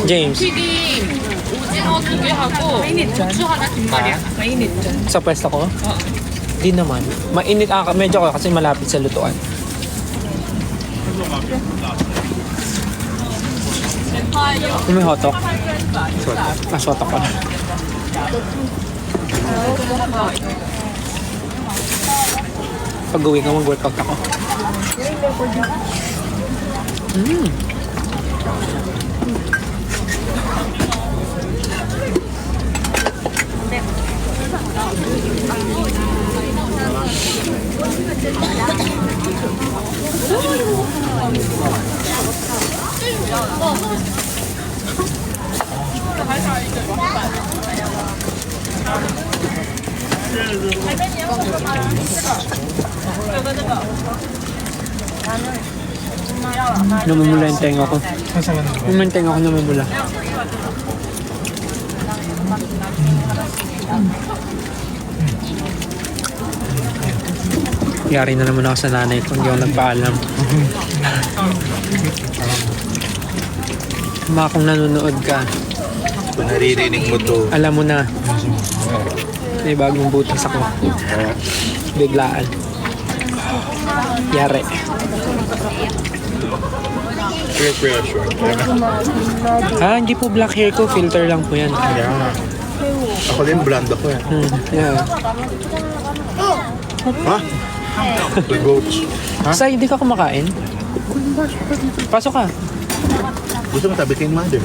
James, 튀김 오징어 2개 하고 고추 하나 뒷말이야. Mainit dyan. sa pwesto ko? Di naman. Mainit medyo kasi malapit sa lutuan. Kung may hotok. Sotok ko na. Pag-uwi ka, mag-workout ako. Namumula yung tenga ko. Yung tenga ko namumula. Yari na naman ako sa nanay ko, hindi ako nagpaalam. Kung nanonood ka, Kung naririnig mo to, alam mo na, may bagong butas ako. Biglaan. Yari. peer pressure. Hindi po black hair ko, filter lang po yan. Kaya nga. Ako din, blonde ako yan. Yeah. Ha? The goats. Ha? Say, hindi ka kumakain? Pasok ka. Gusto mo tabi kay mother?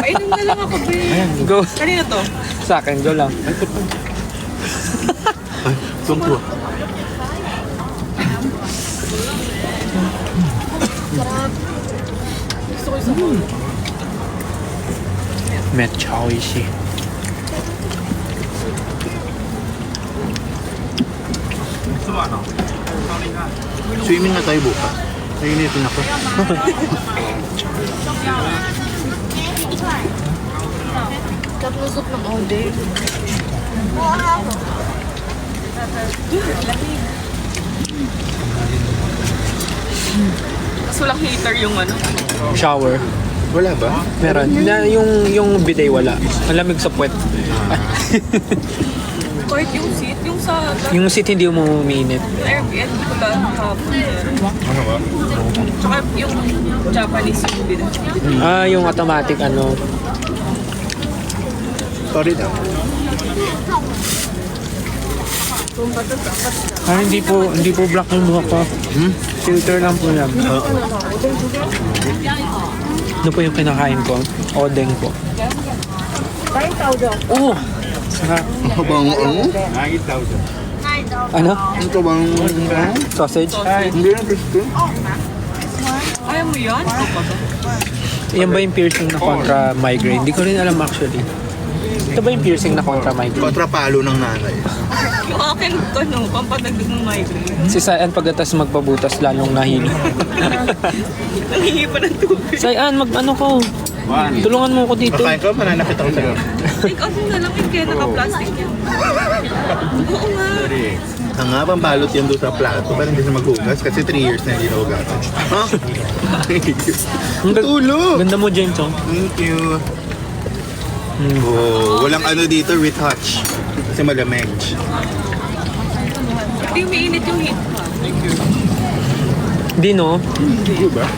Painom na lang ako, babe. Ayan, go. Kanina to? Sa akin, go lang. Ay, tungko. Metcha oishi. Swimming na tayo bukas. Nainitin ako. Kaplusot ng all day. Kaso lang heater yung ano. Shower. Wala ba? Meron. Yung bidet wala. Malamig sa puwet. Kahit yung seat, yung sa Yung seat hindi mo umiinit. yung Airbnb ko lang hapon. Ano ba? Tsaka yung Japanese yung din. Yung automatic ano. Sorry daw. Hindi po black yung buhok ko. Filter lang po yan. Ano po yung kinakain ko? Odeng po. Oh! Sarap. Ano bang ano? Ano? Ito bang Sausage? hindi na gusto. Ayaw mo yan? Yan ba yung piercing na kontra migraine? Hindi ko rin alam actually. Ito ba yung piercing na kontra migraine? Kontrapalo ng nanay. Yung akin to, no, pampadagdag ng migraine. Si Sayan pagkatas magpabutas lalong nahilo. Nangihi pa ng tubig. Sayan, ano ko? Tulungan mo ako dito. Kakain ka, mananakit ako sa'yo. Take out mo na lang yung kaya naka-plastic yan. Oo nga. Ang nga, pambalot yan doon sa plato para hindi siya maghugas kasi 3 years na hindi nahugasan. Ha? Tulog! Ganda mo, James, oh. Thank you. Oh, walang ano dito, retouch. Kasi malamig. Hindi umiinit yung heat pa. Hindi, no? Hindi ba?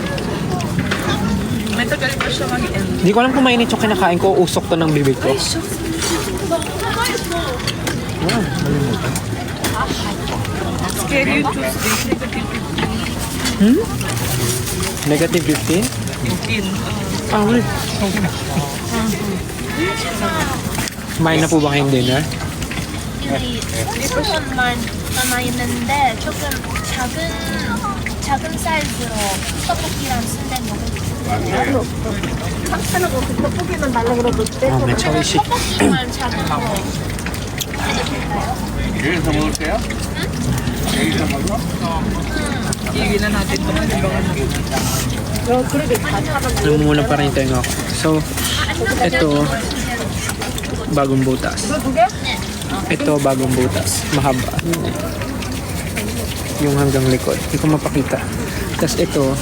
May tagal pa siya mag-end. Hindi ko alam kung mainit yung kinakain ko. Usok to ng bibig ko. Scary yung Tuesday. Negative 15? 15. Wait. Kumain na po ba kayong dinner? 조금만 남아있는데 조금 작은 사이즈로 떡볶이랑 순대 먹을게요. medyo oishi. 떡볶이만 작은 거. 여기서 먹을게요? 여기서 먹어? Iwi na natin ito. Namumula pa rin yung tenga ko. So, ito, bagong butas. Ito, bagong butas. Mahaba. Yung hanggang likod. Hindi ko mapakita. Tapos ito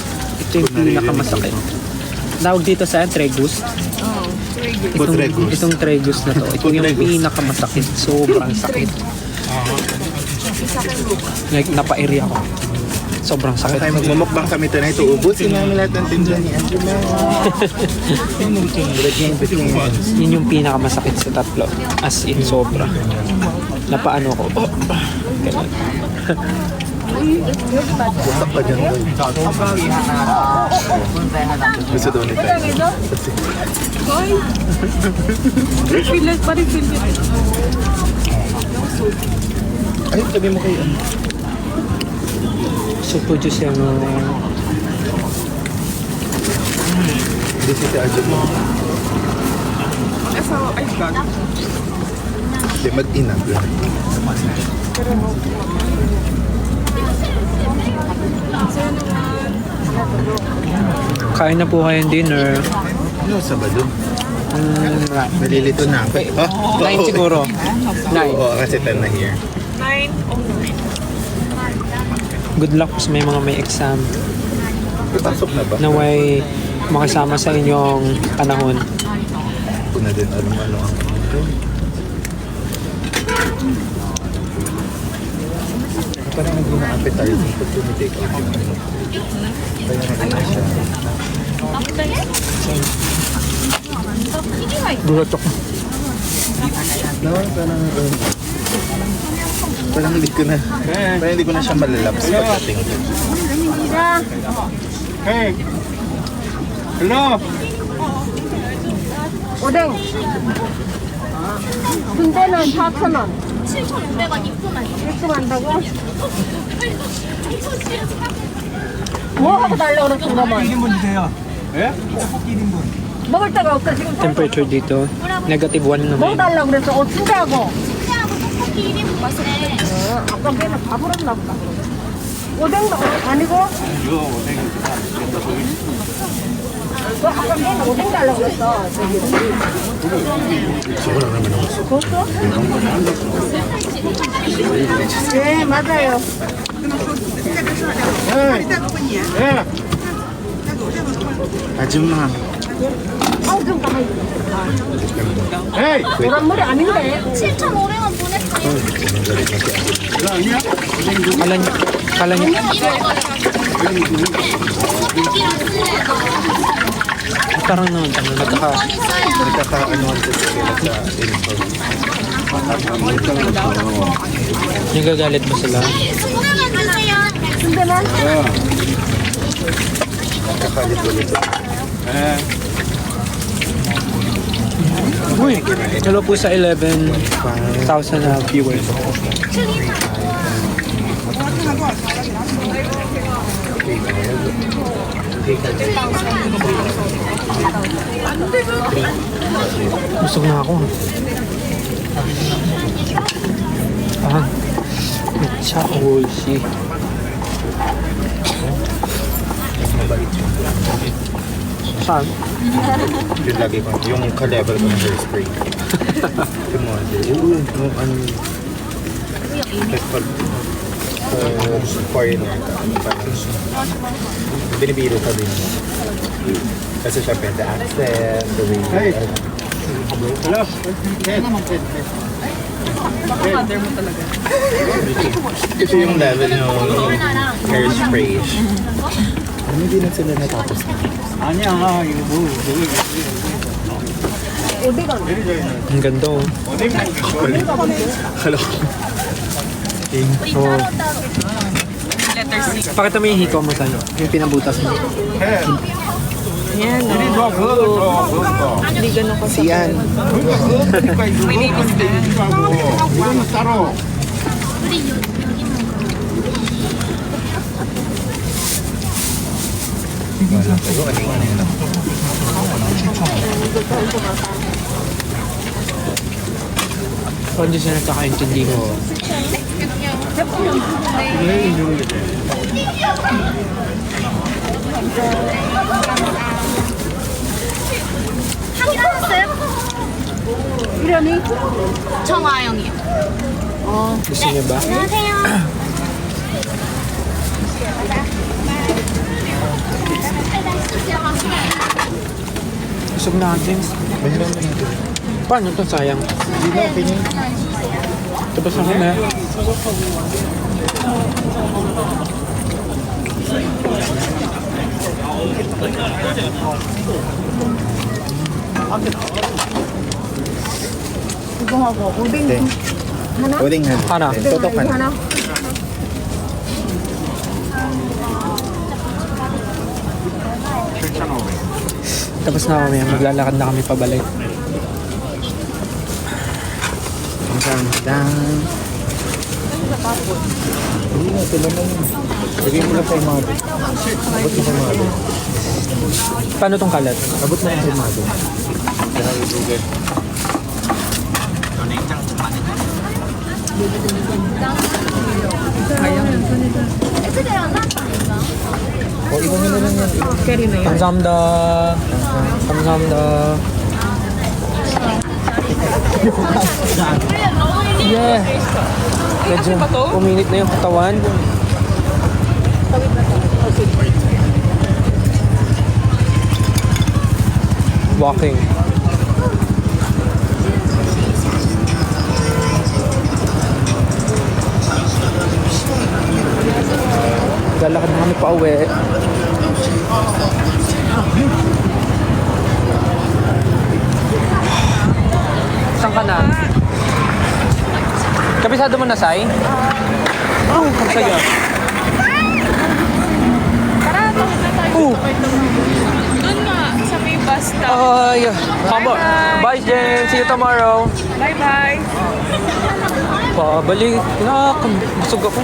yung pinakamasakit. Tawag dito sa Tregus. Tregus. Itong Tregus na to. Ito yung Tregus. pinakamasakit. Sobrang sakit. Like, napa-area ko. Sobrang sakit. Kaya magmumukbang kami tonight, ubusin namin lahat ng tinda ni Angela. Yun yung pinakamasakit sa tatlo. As in, sobra. Napaano ko. Oh. Ganun. Busak pa dyan, boy. Gusto daw ni Tay. Feel pa rin feel yun. Ayun, sabi mo kayo. Super juice yung... This is the Angela. So, ay, bag. Hindi, mag-inag lang. Kain na po kayong dinner. Ano, Sabado? Right. Nalilito na ako. 9 siguro. 9. Oo, kasi 10 na here. 9:09. Good luck sa may mga may exam. Pasok na ba? Naway makasama sa inyong panahon. Ako na din ano ang parang hindi na appetizing pag tumitake out yung ano. Kaya na siya. Gulat ako. No, parang hindi ko na siya malalabs pagdating ko. Hey! Hello! 오뎅. 군대는 4,000원. 7,500원 입금하죠. 이렇게 한다고? 뭐 하고 달라고 그랬어, 그러면? 1인분 주세요. 예? 떡볶이 1인분. 먹을 데가 없어, 지금. Temperature dito, negative 1 뭐 naman. 달라고 그랬어? 순대하고. 그냥 떡볶이 1인분 맛있네. 아까 걔는 밥을 했나 보다. 오뎅도 아니고? 이거 오뎅. 아까 걔는 오뎅 달라고 그랬어. Siguro naman ako. 네, 맞아요. 예! 아줌마. 아우, 좀 가만히 있어. 에이! 노란물이 아닌데. 7,500원 보냈어요. 이거 아니야? Kala niyo, 떡볶이랑 술래 parang naman, 있어요. Nagkakaanoan ko sila sa info. nagagalit ba sila? 순대만 드세요. 순대는? Nagkakalit ulit. Uy, hello po sa 11,000 na viewers. Busog na ako. Ah, Mecha Oishi. Saan? Yung lagi ko, yung ka-level ko ng hairspray. Kumodel. Yung ano. Kasi pag foreigner ka, parang binibiro ka din. Kasi syempre, the accent, the way. Hey! Hello? Mother mo talaga. Kasi yung level yung hairspray. Ano hindi na sila natapos na? 아니야, 이거 뭐, 어디가? Ang ganda oh. Hello. Oh. Letter C. Pakita mo yung hikaw mo tayo. Yung pinabutas mo. Yan. 이리 줘, 그거 줘. Hindi ganun kasi. Siyan. 그러니까 이거 My name is Dan. 이거는 따로. Wala ko. Ano yung ano? Kung di sila nagkakaintindi ko. 확인하셨어요? 이름이? 정아영이요. Gusto niyo ba? 안녕하세요. Busog na, James. Bayaran mo natin. Paano to? Sayang. Hindi na, okay na. Tapos na kami. Ibu nga po. Uding. Hindi. Hana? Uling na. Hana. Totok ka na. Hana? Tapos na kami. Maglalakad na kami pabalik. Ang gandang. Hindi na, sila na yun. Bigay mo lang kay Mado. Abot mo kay Mado. Paano tong kalat? Abot mo lang kay Mado. Kaya ilugan. O, iwan nyo na lang yan. Carry na yan. Kamsamda. Kamsamda. Yeah. Medyo uminit na yung katawan. Walking. Lalakad na kami pa uwi. Saan ka na? Kabisado mo na, Sai? Oh, kapsaya. Doon nga, sa may bus stop. Ay, bye, James. See you tomorrow. Bye-bye. Pabalik. Busog ako.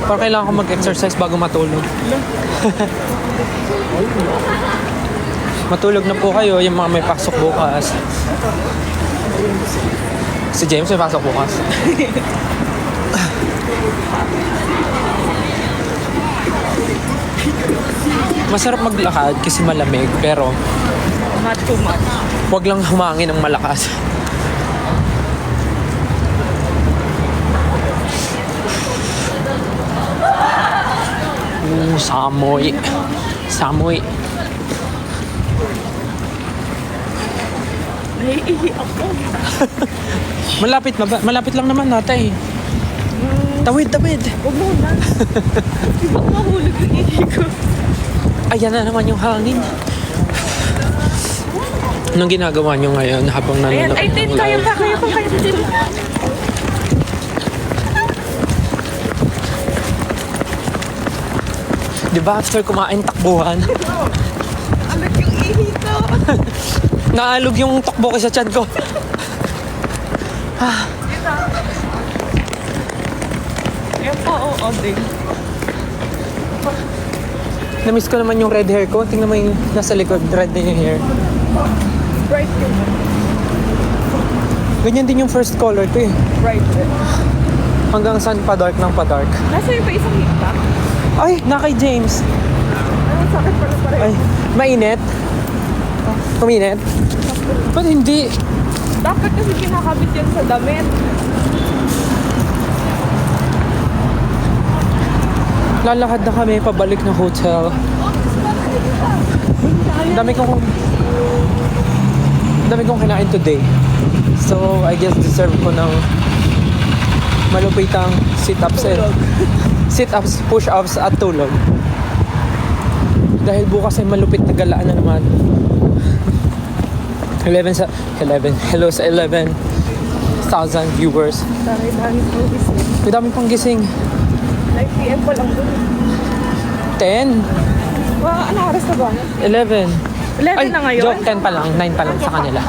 Parang kailangan ko mag-exercise bago matulog. Matulog na po kayo, yung mga may pasok bukas. Si James may pasok bukas. Masarap maglakad kasi malamig, pero Not too much. wag lang humangin ng malakas. Samoy. Samoy. Naiihi ako. Malapit lang naman natin eh. Tawid. Huwag mo na. Ibang mahulog yung ihi ko. Ayan na naman yung hangin. Anong ginagawa nyo ngayon habang Ayan, nanonood ay, Tin, ng kaya live? pa, Tin. Diba after kumain, takbuhan? Alag yung ihi ko. Naalog yung takbo ko sa tiyan ko. Ayan po, oo, din. Namiss ko naman yung red hair ko. Tingnan mo yung nasa likod, red na yung hair. Bright yun. Ganyan din yung first color ko eh. Bright yun. Hanggang saan pa dark ng pa dark. Nasa yung pa isang hita? Ay, na kay James. Ano, sakit pala pareho. Ay, mainit? Kuminit? Ba't hindi? Dapat kasi kinakabit yan sa damit. Lalakad na kami pabalik ng hotel. Dami kong kinain today. So, I guess deserve ko ng malupitang sit-ups, push-ups at tulog. Dahil bukas ay malupit na galaan na naman. 11 hello sa 11,000 viewers. Dami po gising. May dami pang gising. 9 PM pa lang doon. 10, Ano oras na ba? 11. 11 na ngayon? Joke, 10 pa lang. 9 pa lang sa kanila.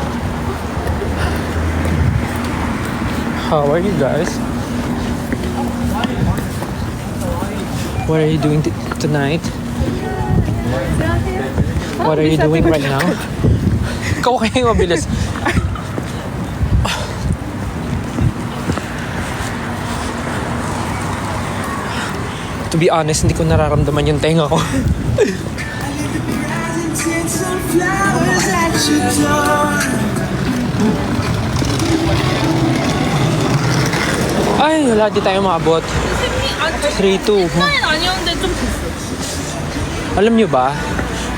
How are you guys? What are you doing tonight? What are you doing right now? Ikaw kaya yung mabilis. To be honest, hindi ko nararamdaman yung tenga ko. Ay, wala di tayo maabot. 3-2. 아니었는데 좀 Alam nyo ba,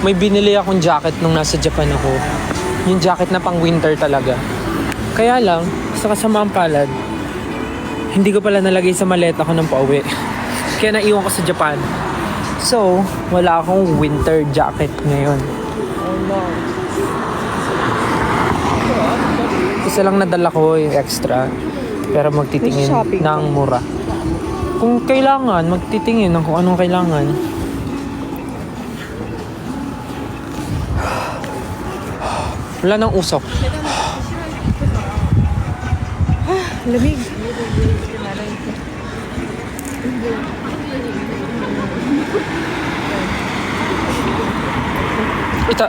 may binili akong jacket nung nasa Japan ako. Yung jacket na pang winter talaga. Kaya lang, sa kasamaang palad, hindi ko pala nalagay sa maleta ko ng pauwi. Kaya naiwan ko sa Japan. So, wala akong winter jacket ngayon. Isa lang nadala ko yung extra. Pero magtitingin ng mura. Kung kailangan, magtitingin ng kung anong kailangan. Wala nang usok. Lamig. Ito.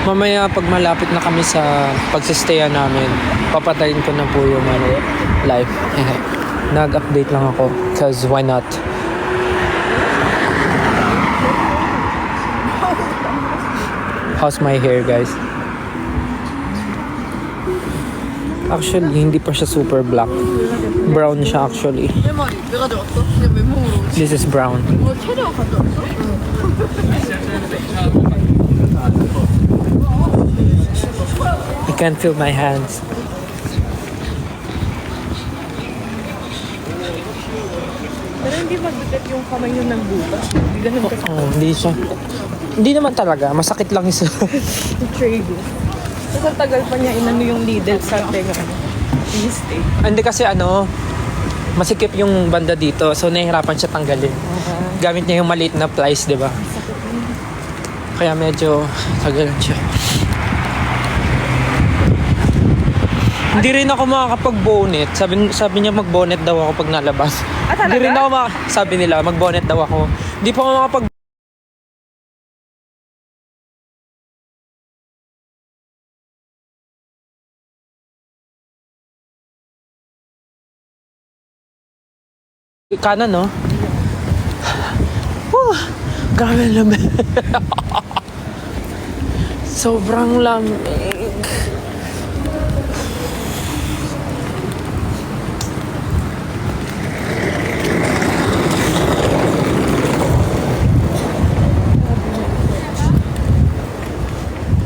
Mamaya pag malapit na kami sa pagsistayan namin, papatayin ko na po yung live. Nag-update lang ako because why not? How's my hair, guys? Actually, hindi pa siya super black. Brown siya actually. This is brown. I can't feel my hands. Pero hindi magbigat yung kamay yung nagbuka. Hindi ganun kasi Oh, hindi siya. Hindi naman talaga. Masakit lang isa. trade. Tapos ang tagal pa niya inano yung needle sa tenga. Stay. Hindi kasi masikip yung banda dito. So, nahihirapan siya tanggalin. Gamit niya yung maliit na plies, di ba? Kaya medyo tagalan siya. Hindi rin ako makakapag-bonnet. Sabi niya mag-bonnet daw ako pag nalabas. Ah, talaga? Hindi rin ako sabi nila mag-bonnet daw ako. Hindi pa ako makapag kanan, no? Grabe ang lamig. Sobrang lamig.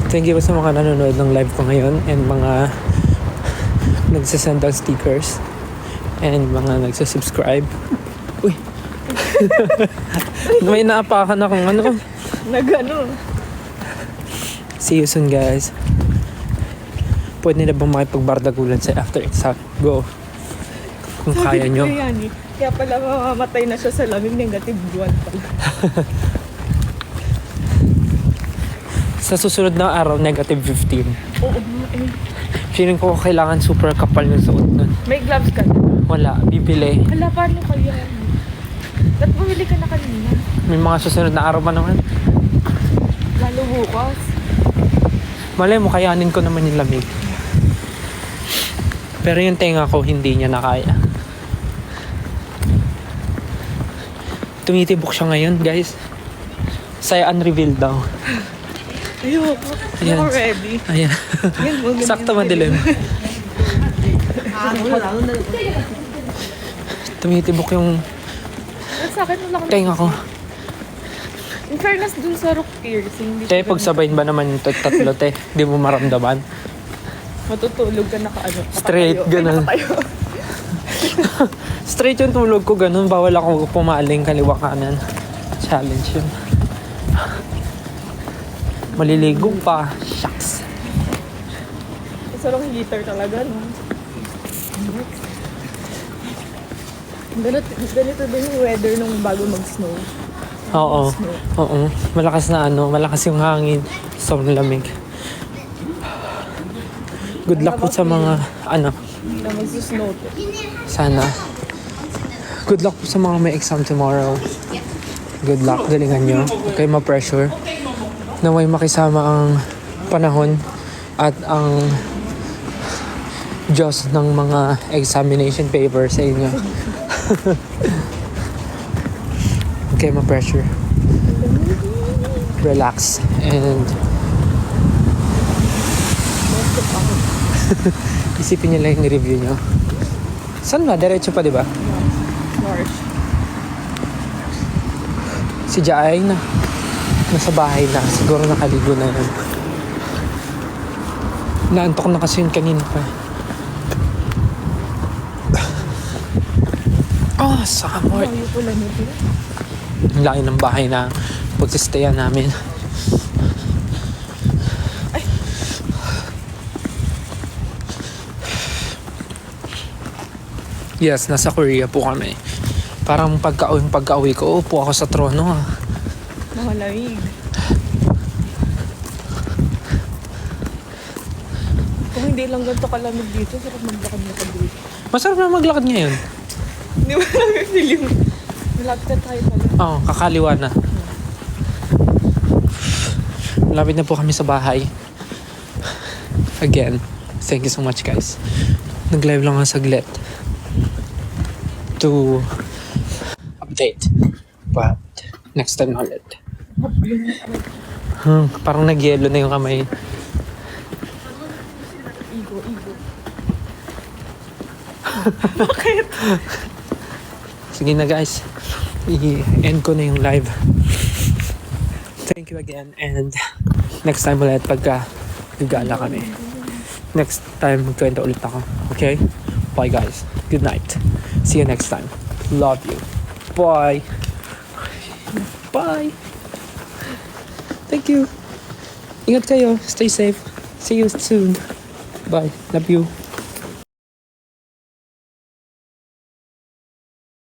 Thank you sa mga nanonood ng live ko ngayon and mga nagsasend ng stickers and mga nagsasubscribe. Uy! May naapakan akong ano. Nagano. See you soon, guys. Pwede na bang makipagbardagulan sa after exam? Go. Kung kaya nyo. Kaya pala mamamatay na siya sa lamig, negative 1 pala. Sa susunod na araw, negative 15. Oo, Feeling ko kailangan super kapal yung suot nun. May gloves ka na. Wala, bibili. Hala, paano kaya? Ba't bumili ka na kanina? May mga susunod na araw pa naman. Lalo bukas. Malay mo, kayanin ko naman yung lamig. Pero yung tenga ko, hindi niya nakaya. Tumitibok siya ngayon, guys. Saya unrevealed daw. Ayoko. Ayan. Ako ready. Ayan. Yan, huwag Sakto madilim. Tumitibok yung At sa akin, wala ko. tenga ko. In fairness dun sa rock piercing. Te, pagsabayin ba naman yung tatlo, te? Di mo maramdaman? Matutulog ka naka-ano. Straight, ganun. Straight yung tulog ko, ganun. Bawal ako pumaling kaliwa kanan. Challenge yun. Maliligo pa. Shucks. Sarong heater talaga, no? Ganito din yung weather nung bago mag-snow. Oo. Oo. Malakas na malakas yung hangin. Sobrang lamig. Good luck po sa mga, Na mag-snow to. sana. Good luck po sa mga may exam tomorrow. Good luck. Galingan nyo. Huwag kayo ma-pressure. Naway makisama ang panahon at ang Diyos ng mga examination paper sa inyo. Huwag kayo ma-pressure. Relax. And isipin nyo lang yung review nyo. Saan ba? Diretso pa, di ba? March. Si Jaay na. Nasa bahay na. Siguro nakaligo na yun. Naantok na kasi yun kanina pa. Oh, Samor. Ayaw pala nito. Ang laki ng bahay na pagsistayan namin. Yes, nasa Korea po kami. Parang pagka-uwi ko, upo ako sa trono ah. Malamig. Kung hindi lang ganito kalamig dito, sarap maglakad-lakad dito. Masarap na maglakad ngayon. Hindi mo namin feeling. Malapit na tayo pala. Oo, kakaliwa na. Malapit na po kami sa bahay. Again, thank you so much guys. Nag-live lang ako saglit to update. But next time ulit. Parang nag-yellow na yung kamay. Igo. Sige na guys, i-end ko na yung live. Thank you again and next time ulit pagka gagala kami. Next time magkwento ulit ako. Okay? Bye guys. Good night. See you next time. Love you. Bye. Bye. Thank you. Ingat kayo. Stay safe. See you soon. Bye. Love you.